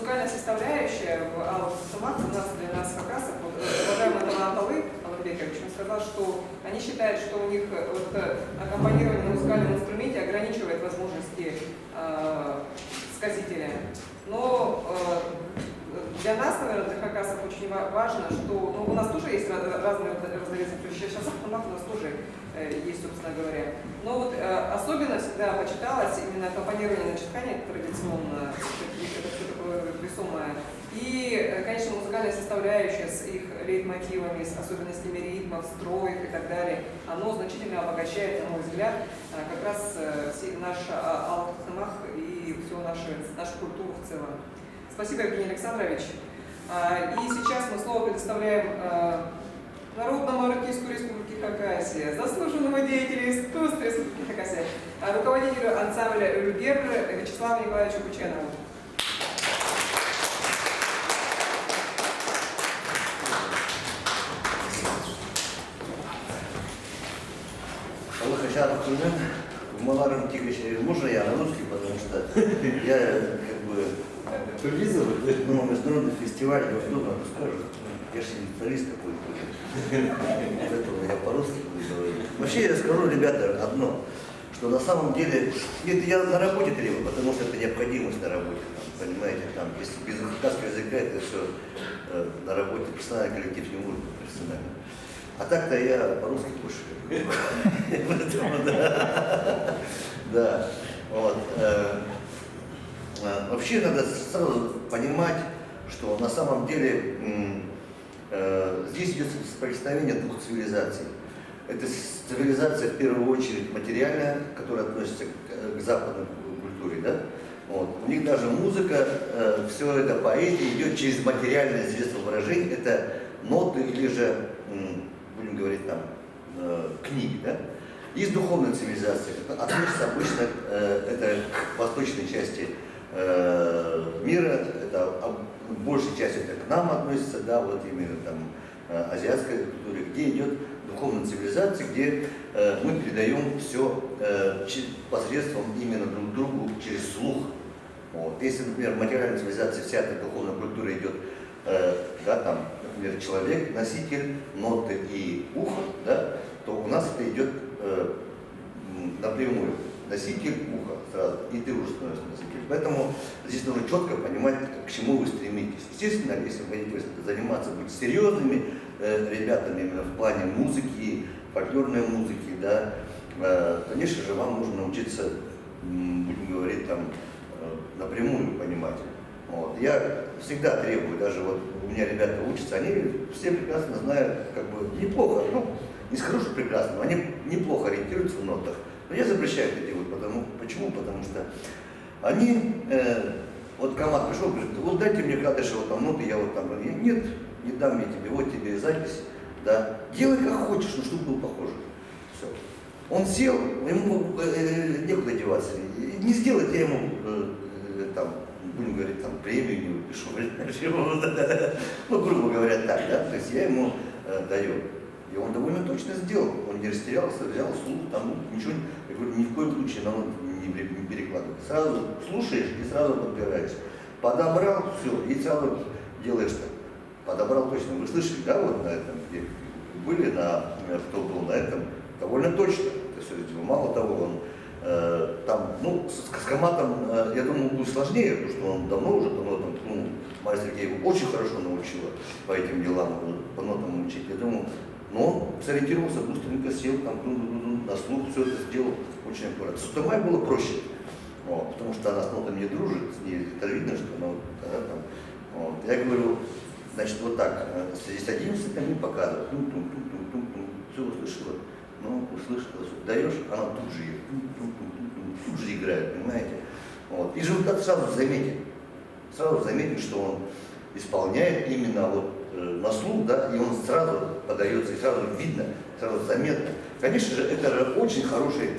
музыкальная составляющая в Алых Токымах у нас для нас хакасов, вот, уважаемый Талант Алых Бекович, он сказал, что они считают, что у них вот, аккомпанирование на музыкальном инструменте ограничивает возможности сказителя. Но для нас, наверное, для хакасов очень важно, что у нас тоже есть разные разновидности. Сейчас у нас тоже есть, собственно говоря. Но вот особенно всегда почиталось именно аккомпанирование на читкане традиционно, это все такое весомое. И, конечно, музыкальная составляющая с их лейтмотивами, с особенностями ритмов, строек и так далее, оно значительно обогащает, на мой взгляд, как раз наш Алых Токымах и всю нашу культуру в целом. Спасибо, Евгений Александрович. И сейчас мы снова предоставляем Народному артисту Республики Хакасия, заслуженному деятелю искусства Республики Хакасия, руководителю ансамбля «Люгер» Вячеславу Николаевичу Кученову. Маларом Тихович, можно я на русский, потому что я как бы международный фестиваль, я что надо скажу, я же не специалист какой-то, поэтому я по-русски буду говорить. Вообще я скажу, ребята, одно, что на самом деле, это я на работе требую, потому что это необходимость на работе, там, понимаете, там, если без хакасского языка, это все на работе, профессиональный коллектив не может быть профессиональным. А так-то я по-русски кушаю. Да. Вот. Вообще надо сразу понимать, что на самом деле здесь идет соприкосновение двух цивилизаций. Это цивилизация в первую очередь материальная, которая относится к западной культуре, да? Вот. У них даже музыка, все это поэзия идет через материальное средство выражения, это ноты или же, будем говорить там, книги, да? Есть духовная цивилизация, относится обычно это к восточной части мира, это большая часть это к нам относится, да, вот именно там азиатской культуре, где идет духовная цивилизация, где мы передаем все посредством именно друг другу через слух. Вот. Если, например, материальная цивилизация, вся эта духовная культура идет, да, там, например, человек, носитель, ноты и ухо, да, то у нас это идет напрямую. Носитель уха сразу, и ты уже становишься носителем. Поэтому здесь нужно четко понимать, к чему вы стремитесь. Естественно, если вы хотите заниматься, быть серьезными ребятами именно в плане музыки, фольклорной музыки, да, конечно же, вам нужно научиться, будем говорить, там, напрямую понимать. Вот. Я всегда требую, даже вот у меня ребята учатся, они все прекрасно знают, как бы неплохо, ну, не скажу, что прекрасно, но они неплохо ориентируются в нотах. Но я запрещаю это делать, почему? Потому что они, вот команд пришел, говорит, вот дайте мне Кадышева там ноты, я вот там, нет, не дам я тебе, вот тебе запись, да, делай как хочешь, но чтобы был похож. Все. Он сел, ему некуда деваться, не сделать я ему там, будем говорить, там, премию не выпишу, ну, грубо говоря, так, да, то есть я ему даю. И он довольно точно сделал, он не растерялся, взял слух, там, ну, ничего, я говорю, ни в коем случае на нот не перекладывай. Сразу слушаешь и сразу подбираешь. Подобрал, все, и сразу делаешь так. Подобрал точно. Вы слышали, да, вот на этом, где были, кто был на этом, довольно точно это все сделал. Мало того, он там, ну, с каскоматом, я думаю, будет сложнее, потому что он давно уже по нотам, ну, Мария Сергеева очень хорошо научила по этим делам, по нотам учить. Я думаю, но он сориентировался, быстренько сел, там, на слух все это сделал очень аккуратно. С Токымай было проще, вот, потому что она с нотами не дружит, с ней это видно, что она там, вот. Я говорю, значит, вот так, здесь 11 они показывают, все услышала, ну, услышала, даешь, она тут же играет, понимаете? Вот. И результат сразу заметит, что он исполняет именно вот на слух, да, и он сразу подается, и сразу видно, сразу заметно. Конечно же, это очень хороший,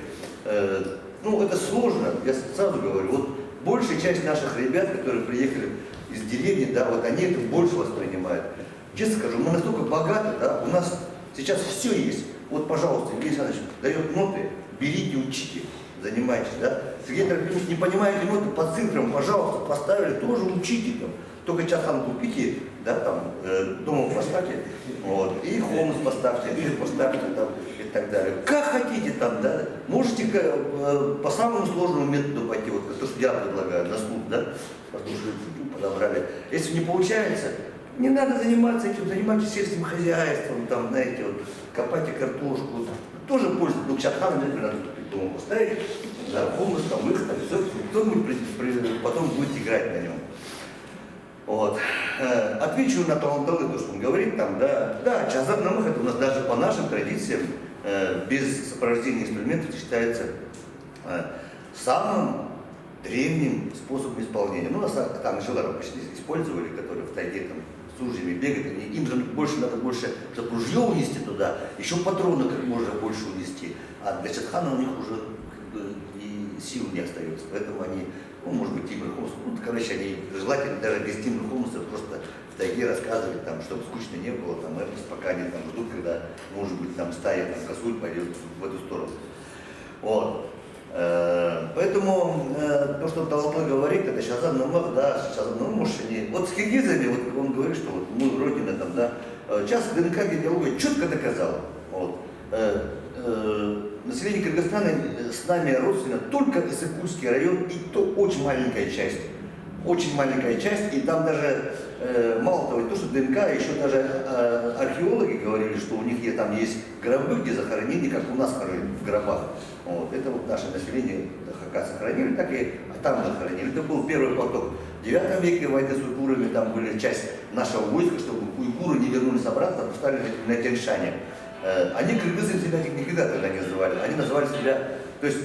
ну, это сложно, я сразу говорю, вот большая часть наших ребят, которые приехали из деревни, да, вот они это больше воспринимают. Честно скажу, мы настолько богаты, да, у нас сейчас все есть. Вот, пожалуйста, Евгений Александрович дает ноты, берите, учите. занимаетесь, да? Сергей Трофимович, не понимаете ноты по цифрам, пожалуйста, поставили, тоже учите там. Только Чадхан купите, да, там, дома поставьте, вот, и хомус поставьте, или поставьте там, и так далее. Как хотите там, да, можете по самому сложному методу пойти, вот, то, что я предлагаю, на слух, да, потому что подобрали. Если не получается, не надо заниматься этим, занимайтесь сельским хозяйством, там, знаете, вот, копайте картошку, тоже пользуйтесь, ну, Чадхан, например, надо дома поставить, да, хомус, там, выход, все, кто-нибудь потом будет играть на нем. Вот. Отвечу на таланталы, то, что он говорит, там, да, Чазат Намых, это у нас даже по нашим традициям, без сопровождения инструментов считается самым древним способом исполнения. Ну, у нас там жилары обычно использовали, которые в тайге там с ружьями бегают, им же надо больше, чтобы ружье унести туда, еще патроны как можно больше унести, а для Чадхана у них уже как бы и сил не остается, поэтому они, ну, может быть, Тимур Хомус, ну, короче, они желательно даже без Тимура Хомуса просто в тайге рассказывать, там, чтобы скучно не было, там, пока они там ждут, когда, может быть, там стая, там, косуль пойдет в эту сторону. Вот. Поэтому то, что Талантлы говорит, это Шазан Намах, да, Шазан Намах, вот с киргизами, вот он говорит, что вот мы родина там, да, сейчас ДНК генеалогия четко доказала, вот, население Кыргызстана с нами родственно только Иссык-Кульский район, и то очень маленькая часть. Очень маленькая часть, и там даже, мало того, не то, что ДНК, еще даже археологи говорили, что у них там есть гробы, где захоронены, как у нас хоронят в гробах. Вот. Это вот наше население Хакаса хранили, так и там захоронили. Это был первый поток. В 9 веке войны с уйгурами, там были часть нашего войска, чтобы уйгуры не вернулись обратно, поставили на Тяньшане. Они кыргызы себя никогда тогда не называли, они называли себя, то есть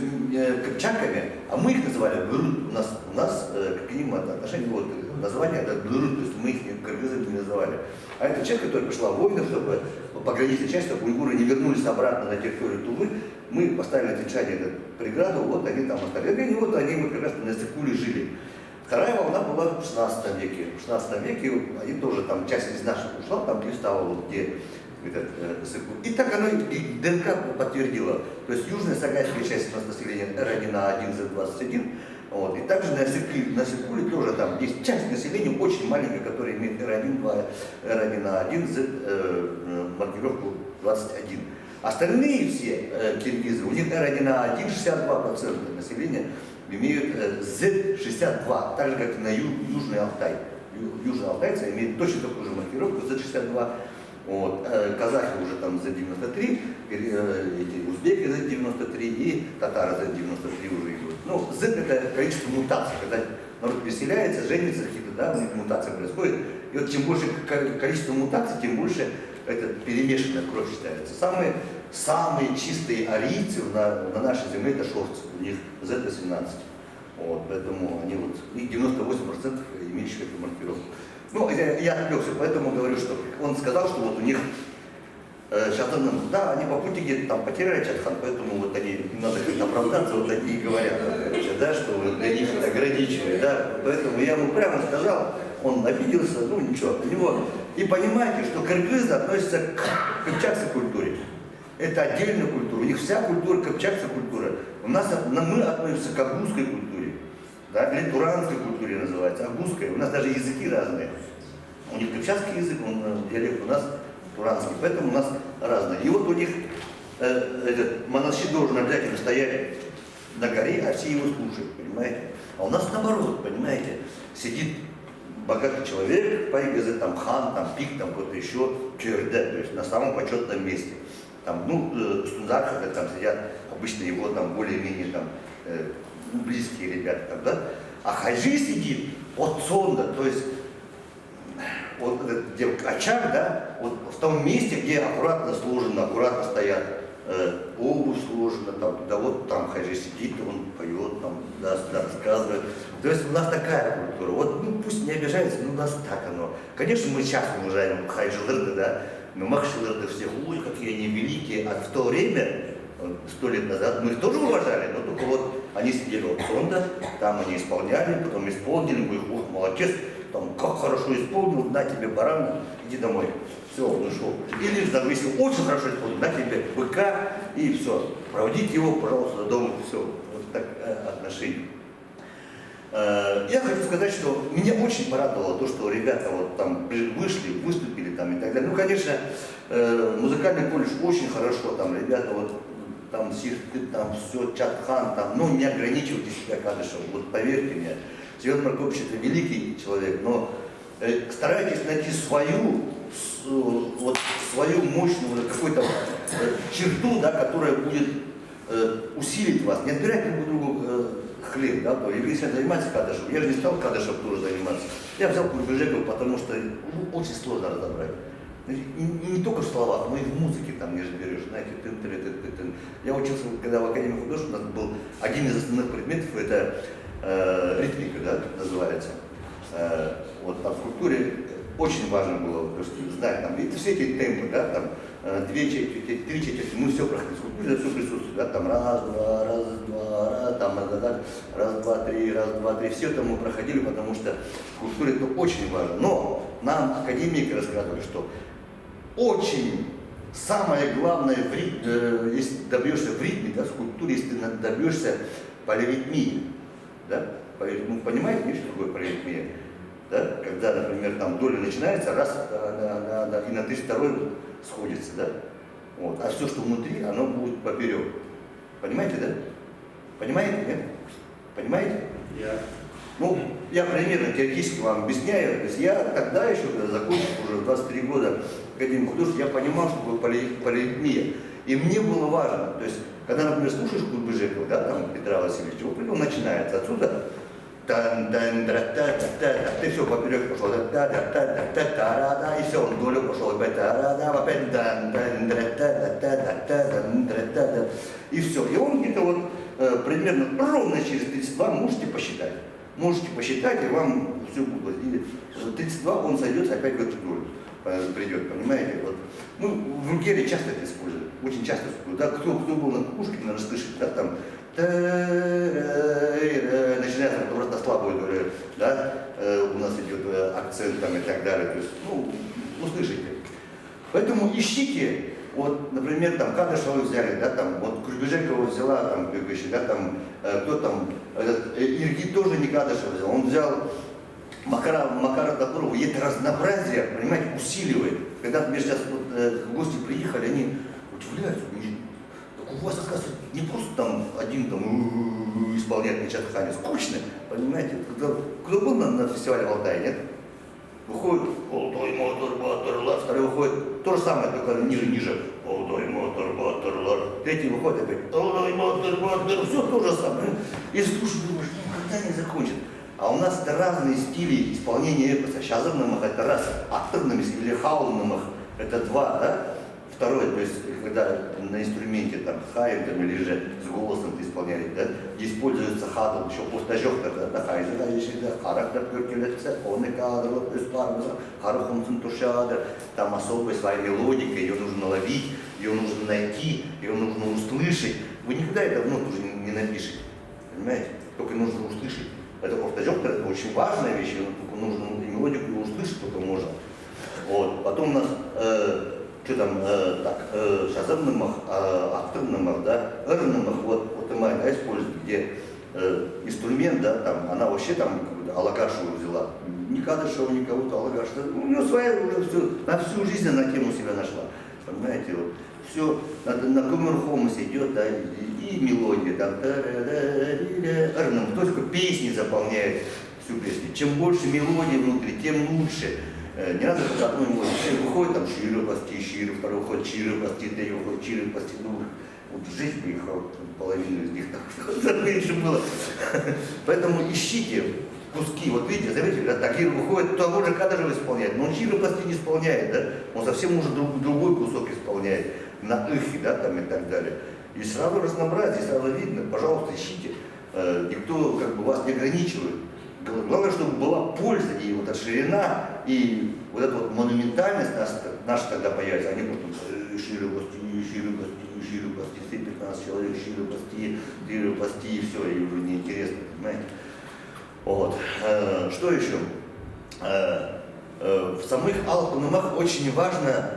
кыпчаками, а мы их называли бырут. У нас к ним отношение, вот, название это бырут, то есть мы их кыргызами не называли. А это часть, которая пришла в войну, чтобы пограничная часть, чтобы уйгуры не вернулись обратно на территорию Тувы, мы поставили на Тяньшане эту преграду, вот они там остались, и вот они прекрасно на Иссык-Куле жили. Вторая волна была в 16 веке. В 16 веке они тоже, там часть из наших ушла, там не стало, вот где и так оно и ДНК подтвердила. То есть южная сагайская часть у нас населения R1A1, Z21. Вот. И также на Иссык-Куле тоже там есть часть населения очень маленькая, которая имеет R1, R1A1, Z, маркировку 21. Остальные все киргизы, у них R1A1 62% населения имеют Z62, так же как и на Южный Алтай. Южный Алтайцы имеют точно такую же маркировку Z62. Вот, казахи уже там Z93, эти узбеки Z93 и татары Z93 уже идут. Ну, Z это количество мутаций, когда народ переселяется, женится, какие-то, да, у них мутации происходят. И вот чем больше количество мутаций, тем больше это перемешанная кровь считается. Самые чистые арийцы на нашей земле это шорцы, у них Z18. Вот, поэтому они вот, их 98% имеющих эту маркировку. Ну, я отвлекся, поэтому говорю, что он сказал, что вот у них Шазан, да, они по пути где-то там потеряли Чадхан, поэтому вот они, им надо как-то оправдаться, вот они и говорят, да, что для них это ограничивает, да, поэтому я ему прямо сказал, он обиделся, ну ничего, у него, и понимаете, что кыргызы относятся к кыпчакской культуре, это отдельная культура, у них вся культура, кыпчакская культура, мы относимся к агузской культуре. Да, или туранской культуре называется, агузской. У нас даже языки разные. У них кыпчакский язык, диалект, у нас туранский, поэтому у нас разные. И вот у них этот монастырь должен обязательно стоять на горе, а все его слушают, понимаете? А у нас наоборот, понимаете, сидит богатый человек, поиграет там хан, там пик, там кто-то еще, черде, то есть на самом почетном месте. Там, ну, стунзарха, там сидят обычно его там более-менее там близкие ребята там, да? А хаджи сидит от сонда, то есть вот где очаг, да, вот в том месте, где аккуратно сложено, аккуратно стоят, обувь сложена, там, да вот там хаджи сидит, он поет, там, да, рассказывает. То есть у нас такая культура. Вот, ну пусть не обижается, но у нас так оно. Конечно, мы сейчас уважаем хаджилырды, да, но махшилырды всех, ой, какие они великие, а в то время, 100 лет назад, мы их тоже уважали, но только вот они сидели от сонда, там они исполняли, потом исполнили, мы их, ох, молодец, там, как хорошо исполнил, на тебе барана, иди домой. Все, он ушел. Или даже если очень хорошо исполнил, на тебе быка, и все, проводите его, пожалуйста, до дома, все. Вот так, отношений. Я хочу сказать, что меня очень порадовало то, что ребята вот там вышли, выступили там и так далее. Ну, конечно, музыкальный колледж очень хорошо, там ребята вот там Сирты, там все, Чатхан, там, ну, не ограничивайте себя Кадышевым, вот поверьте мне, Семен Прокопьевич это великий человек, но старайтесь найти свою, вот, свою мощную вот, какую-то черту, да, которая будет усилить вас, не отбирайте друг другу хлеб, да, то если занимается Кадышевым, я же не стал Кадышев тоже заниматься, я взял Курбежекова, потому что очень сложно разобрать. И не только в словах, но и в музыке там не разберешь, знаете, Я учился, когда в Академии художеств, у нас был один из основных предметов, это ритмика, да, называется. Вот там в скульптуре очень важно было, то есть, знать, там, и все эти темпы, да, там, 2 четверти, 3 четверти, мы все проходили, в скульптуре все присутствует, да, там, раз, два, там, раз, два, три, все это мы проходили, потому что в скульптуре это очень важно. Но нам академики рассказывали, что очень самое главное, если добьешься в ритме, да, в скульптуре, если ты добьешься полиритмии, да, ну, понимаете, что такое полиритмия? Да? Когда, например, там доля начинается, раз, и на 32-й сходится, да? Вот. А все, что внутри, оно будет поперек. Понимаете, да? Понимаете, нет? Понимаете? Ну, я примерно теоретически вам объясняю. То есть я тогда еще, когда закончил уже 23 года Академию художеств, я понимал, что такое полиритмия. И мне было важно, то есть, когда, например, слушаешь Курбежекова, да, там Петра Васильевича, вот он начинается отсюда, ты все поперек пошел, и все, он долю пошел, опять и все. И он где-то вот примерно ровно через 32 можете посчитать. Можете посчитать, и вам все будет. И 32 он зайдет опять в эту долю. Придет, понимаете? Вот. Мы в Ругере часто это используем, очень часто используем. Да, кто был на кукушке, наверное, слышит, да, там начинается просто слабую долю, да, у нас идет акцент там и так далее, то есть, ну, услышите. Поэтому ищите, вот, например, там Кадышева взяли, да, там, вот Курбежекова взяла, там, да, там, кто там, Иргин тоже не Кадышева взял, он взял Макара Топорова, и это разнообразие, понимаете, усиливает. Когда мы сейчас вот, в гости приехали, они удивляются, так у вас, оказывается, не просто там один там исполняет Нечат Хани, скучно, понимаете. Кто был на фестивале в Алтае, нет? Выходит Алтай мотор, батер, второй выходит то же самое, только ниже. Алтай мотор, батер, третий выходит опять Алтай мотор, батер, все то же самое. И слушай, думаешь, никогда не закончит. А у нас это разные стили исполнения эпоса. Шазырнамах это раз, актырнамах или хаулнамах это два, да? Второй, то есть, когда на инструменте там хаем там, или же с голосом ты исполняешь, да? Используется хадл, еще постажок, да, хайзер, характер перкуляция, он и кадр, то есть харахумцин тушадр, там особая своя мелодика, ее нужно ловить, ее нужно найти, ее нужно услышать. Вы никогда это в ноту уже не напишете, понимаете? Только нужно услышать. Это постажок, это очень важная вещь, только нужно мелодику и услышать только можно. Вот. Потом у нас что там, шазырнамах, актырнамах, да, эрнамах, вот Имай, да, использует, где инструмент, да, там, она вообще там Алагашеву взяла, не Кадышева, не кого-то, Алагашева, у нее своя уже все, на всю жизнь она тему себя нашла, понимаете, вот, все, на Кумерхомусе идет, да, и мелодия, там, эрнам, только песни заполняет всю песню, чем больше мелодии внутри, тем лучше. Не надо только одной мелодии. Выходит там шире пасти, второй выходит шире пасти, третий выходит шире пасти. Ну, вот жизнь поехала, половину из них так меньше было. Поэтому ищите куски. Вот видите, заметили, да, Тагир выходит, того же Кадышева исполняет, но он шире пасти не исполняет, да? Он совсем уже другой кусок исполняет, на ихе, да, там и так далее. И сразу разнообразие, сразу видно. Пожалуйста, ищите. Никто как бы вас не ограничивает. Главное, чтобы была польза и вот эта ширина, и вот эта вот монументальность наша тогда появится. Они потом шире пасти, 15 человек, шире пасти, и все, и уже неинтересно, понимаете? Вот. Что еще? В самых алкунумах очень важна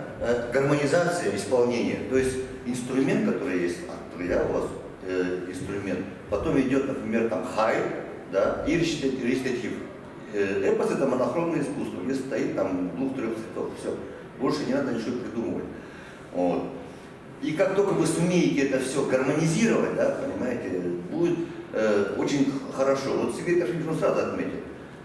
гармонизация исполнения. То есть инструмент, который есть, у вас инструмент. Потом идет, например, там хай, да, и речитатив. Эпос это монохромное искусство, где стоит там 2-3 цветов, все. Больше не надо ничего придумывать. Вот. И как только вы сумеете это все гармонизировать, да, понимаете, будет очень хорошо. Вот себе это сразу отметил.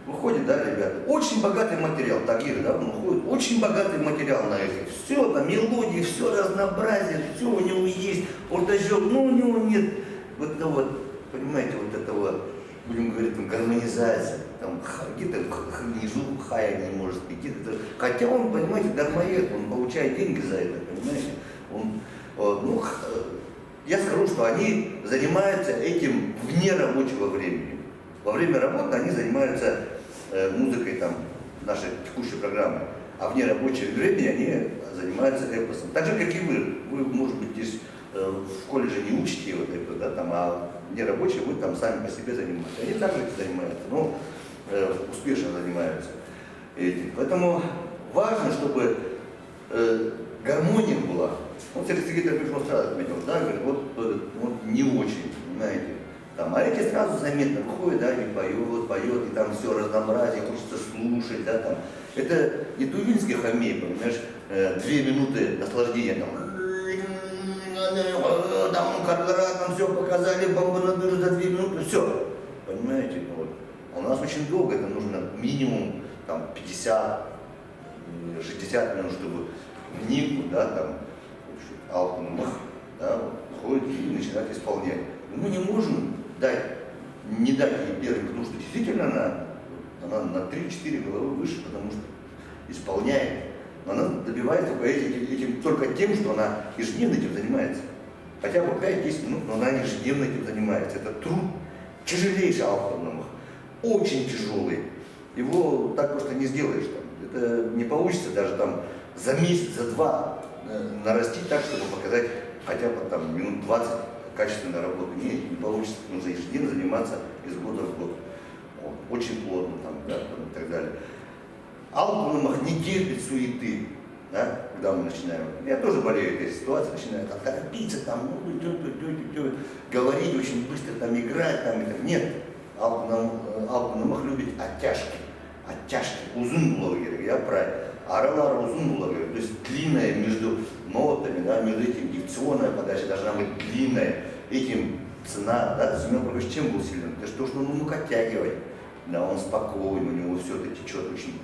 Выходит, да, ребята, очень богатый материал, Тагир, да, он выходит, очень богатый материал на этих. Все, там мелодии, все разнообразие, все у него есть, ортожок, но у него нет вот этого вот, понимаете, вот этого, будем говорить, там, гармонизация, там, где-то внизу хая не может быть, где-то, хотя он, понимаете, дармоед, он получает деньги за это, понимаете, он, ну, я скажу, что они занимаются этим вне рабочего времени. Во время работы они занимаются музыкой там, нашей текущей программы, а вне рабочего времени они занимаются эпосом. Так же, как и вы. Вы, может быть, здесь в колледже не учите вот это, да, там, а вне рабочего вы там сами по себе занимаетесь. Они также этим занимаются, но успешно занимаются этим. Поэтому важно, чтобы гармония была. Вот Сергей Петрович сразу отметил, да, говорит, вот не очень, понимаете. Там, а эти сразу заметно выходят, да, и поет, и там все разнообразие, хочется слушать, да, там. Это не тувинский хомей, понимаешь, 2 минуты наслаждения, там Каргара, там все показали, бомбанадыр за 2 минуты, все, понимаете, вот. А у нас очень долго, это нужно минимум там 50-60 минут, чтобы вникнуть, да, там, Алтынмах, да, вот, ходит и начинает исполнять. Мы не можем не дать ей первым, потому что действительно она на 3-4 головы выше, потому что исполняет. Но она добивается этим только тем, что она ежедневно этим занимается. Хотя бы 5-10 минут, но она ежедневно этим занимается. Это труд тяжелейший Алтынмах, очень тяжелый. Его так просто не сделаешь. Там. Это не получится даже там за месяц, за 2 нарастить так, чтобы показать хотя бы там минут 20 качественной работы. Не получится, нужно ежедневно заниматься из года в год. Вот, очень плотно там, да, и так далее. Алтынмах не терпит суеты, да, когда мы начинаем. Я тоже болею этой ситуацией, начинаю там торопиться, там, говорить очень быстро, там, играть, там, и так. Нет, Алтынмах любит оттяжки, узун блогеры, я про аралар узун блогеры, то есть длинная между нотами, да, между этим дикционная подача должна быть длинная, этим цена, да, Семен Павлович чем был силен? Это то, что он мог оттягивать, да, он спокойный, у него все это течет очень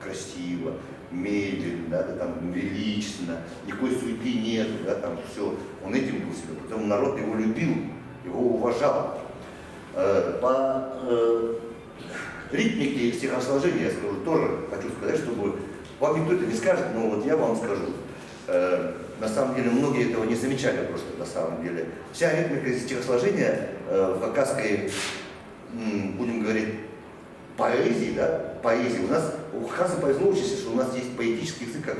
красиво, медленно, да, там, величественно, никакой суеты нет, да, там все, он этим был силен, потому народ его любил, его уважал. По ритмике стихосложения, я скажу, тоже хочу сказать, чтобы вам никто это не скажет, но вот я вам скажу. На самом деле, многие этого не замечали просто, на самом деле. Вся ритмика стихосложения в хакасской, будем говорить, поэзии, да, поэзии. У нас, у хакасов повезло очень, что у нас есть поэтический язык, как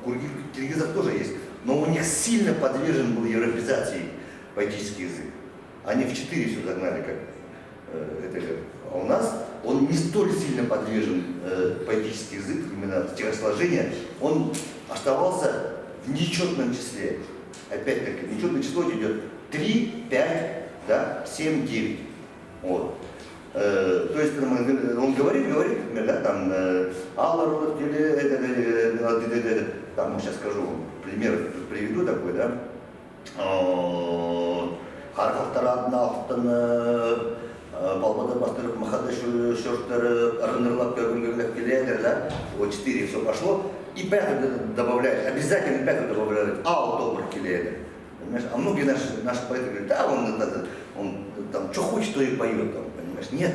у киргизов тоже есть, но у них сильно подвержен был европеизации поэтический язык. Они в 4 все загнали, как это же. А у нас он не столь сильно подвержен поэтический язык, именно стихосложения, он оставался в нечетном числе. Опять-таки, нечетное число идет 3, 5, да, 7, 9. Вот. То есть он говорит, например, да, там, там, сейчас скажу, пример приведу такой, да. Балбада бастырып, махада шорттары, арнерлап, да, вот 4 все пошло, и 5 добавляют, обязательно 5 добавляют, добр келедер. Понимаешь? А многие наши поэты говорят, да, он там что хочет, то и поет, там, понимаешь? Нет.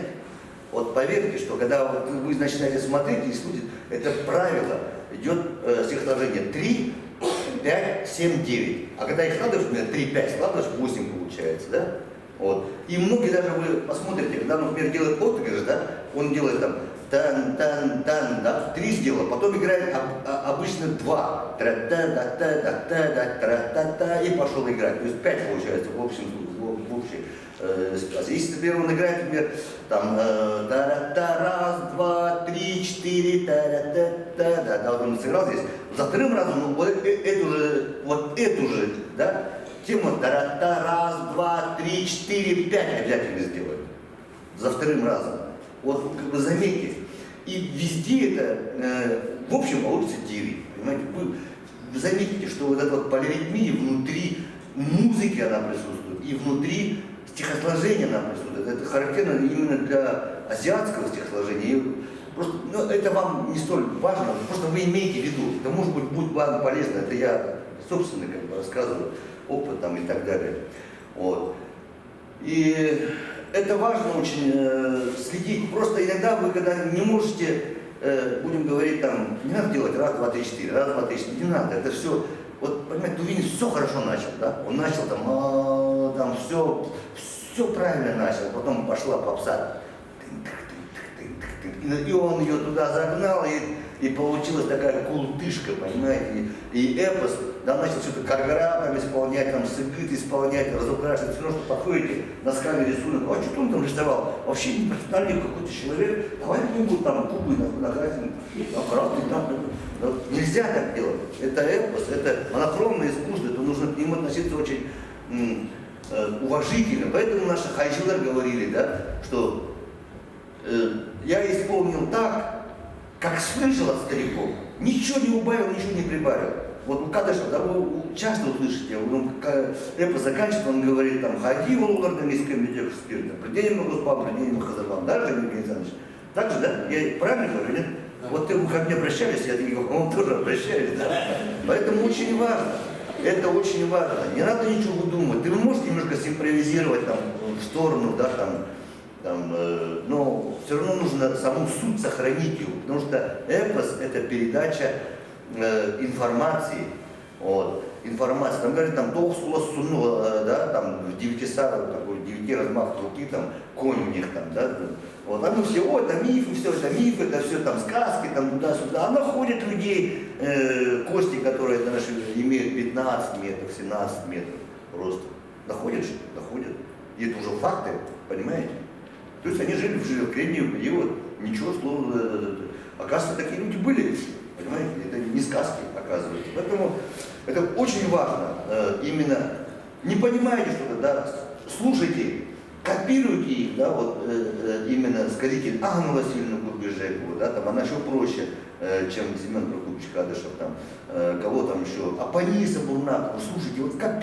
Вот поверьте, что когда вы начинаете смотреть и слушать, это правило идет стихосложение 3, 5, 7, 9. А когда их складываешь, например, 3, 5 складываешь, 8 получается, да? Вот. И многие даже вы посмотрите, когда он, например, делает отыгрыш, да, он делает там тан-тан-тан, да, 3 сделал, потом играет обычно 2, тра-та-та-та-та-та-та-та, и пошел играть. То есть 5 получается в общем ситуации. Если, например, он играет, например, там та-ра-та, 1, 2, 3, 4, та-ра-та-та, да, вот он сыграл здесь, за вторым разом, ну, вот эту же, да, тема та раз, два, три, четыре, пять обязательно сделать. За вторым разом. Вот как бы заметьте. И везде это, в общем, получится 9. Понимаете? Вы заметите, что вот эта вот полиритмия внутри музыки она присутствует, и внутри стихосложения она присутствует. Это характерно именно для азиатского стихосложения. И просто, ну, это вам не столь важно, просто вы имеете в виду. Это может быть будет вам полезно. Это я собственно как бы рассказываю, опыт там и так далее. Вот. И это важно очень следить. Просто иногда вы, когда не можете, будем говорить там, не надо делать раз, два, три, четыре, раз, два, три, четыре, не надо. Это все, вот понимаете, Дувинец все хорошо начал, да? Он начал там все правильно начал, потом пошла попса. И он ее туда загнал, и получилась такая култышка, понимаете, и эпос, да, начал что-то каргара исполнять, там, сыгыт исполнять, разукрашивать, все равно, что подходите на скале рисунок, а что он там рисовал? Вообще не профессиональный какой-то человек, давай мы будем там губы накрасим, красный, там, нельзя так делать, это эпос, это монохромное искусство, это нужно к нему относиться очень уважительно, поэтому наши хайшилар говорили, да, что я исполнил так, как слышал от стариков. Ничего не убавил, ничего не прибавил. Вот у Кадыша, да, вы часто услышите, он эпос заканчивает, он говорит, там, ходи в Луларда низком медек спирта, придение много спал, придение махазабан. Да, Евгений Александрович? Так же, да? Я правильно говорю, нет? Да. Вот вы ко мне обращались, я к вам тоже обращаюсь, да? Поэтому очень важно. Это очень важно. Не надо ничего выдумывать. Вы можете немножко симпровизировать там в сторону, да, там, но все равно нужно саму суть сохранить его, потому что эпос – это передача информации. Вот. Информация, там говорят, там да, там в 9 такой 9 размах руки, там конь у них там, да, вот, а мы все, это мифы, это все там сказки, там туда-сюда, а находят людей, кости, которые наши имеют 15 метров, 17 метров роста, находят, и это уже факты, понимаете? То есть они жили в кремниевый период, ничего слова, оказывается, такие люди были, понимаете, это не сказки, оказывается. Поэтому это очень важно, именно, не понимаете что-то, да, слушайте, копируйте их, да, вот, именно, скажите, Анну Васильевну Гурбежекову, да, там, она еще проще, чем Семен Прокопьевич Кадышев, там, кого там еще, Апаниса Бурнакова, слушайте, вот копируйте.